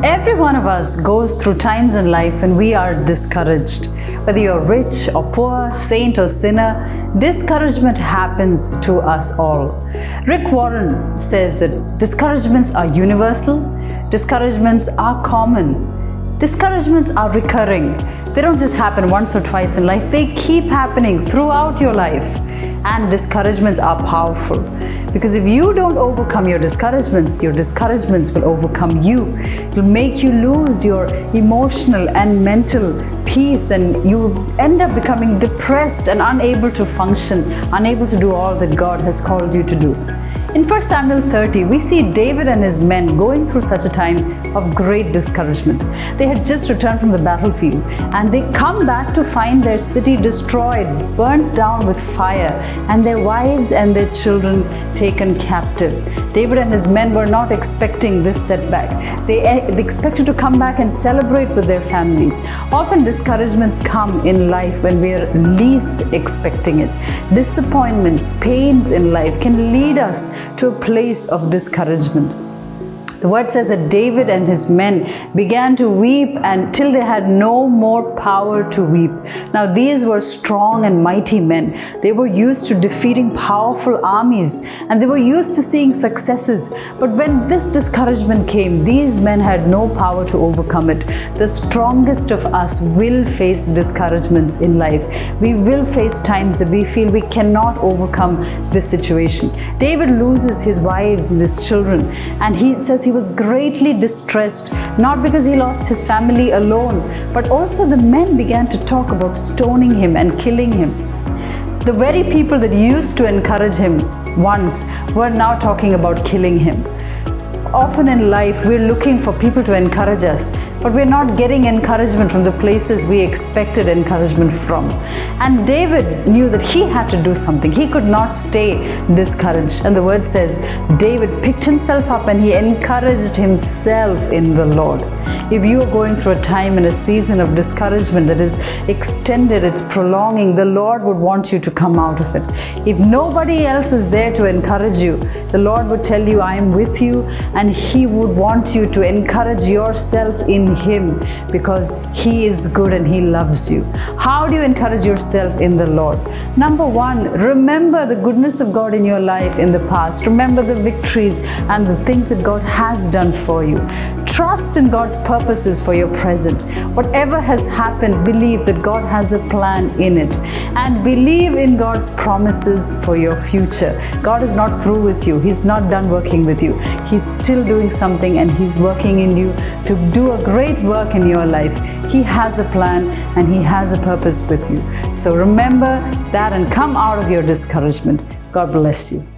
Every one of us goes through times in life when we are discouraged. Whether you're rich or poor, saint or sinner, discouragement happens to us all. Rick Warren says that discouragements are universal, discouragements are common, discouragements are recurring. They don't just happen once or twice in life, they keep happening throughout your life. And discouragements are powerful, because if you don't overcome your discouragements will overcome you. It will make you lose your emotional and mental peace, and you end up becoming depressed and unable to function, unable to do all that God has called you to do. In 1 Samuel 30, we see David and his men going through such a time of great discouragement. They had just returned from the battlefield, and they come back to find their city destroyed, burnt down with fire, and their wives and their children taken captive. David and his men were not expecting this setback. They expected to come back and celebrate with their families. Often discouragements come in life when we are least expecting it. Disappointments, pains in life can lead us to a place of discouragement. The word says that David and his men began to weep until they had no more power to weep. Now these were strong and mighty men. They were used to defeating powerful armies, and they were used to seeing successes. But when this discouragement came, these men had no power to overcome it. The strongest of us will face discouragements in life. We will face times that we feel we cannot overcome this situation. David loses his wives and his children, and he says he was greatly distressed, not because he lost his family alone, but also the men began to talk about stoning him and killing him. The very people that used to encourage him once were now talking about killing him. Often in life, we're looking for people to encourage us, but we're not getting encouragement from the places we expected encouragement from. And David knew that he had to do something. He could not stay discouraged. And the word says, David picked himself up and he encouraged himself in the Lord. If you are going through a time and a season of discouragement that is extended, it's prolonging, the Lord would want you to come out of it. If nobody else is there to encourage you, the Lord would tell you, I am with you, and He would want you to encourage yourself in Him, because He is good and He loves you. How do you encourage yourself in the Lord? Number one, remember the goodness of God in your life in the past. Remember the victories and the things that God has done for you. Trust in God's purposes for your present. Whatever has happened, believe that God has a plan in it, and believe in God's promises for your future. God is not through with you. He's not done working with you. He's still doing something, and He's working in you to do a great work in your life. He has a plan and He has a purpose with you. So remember that and come out of your discouragement. God bless you.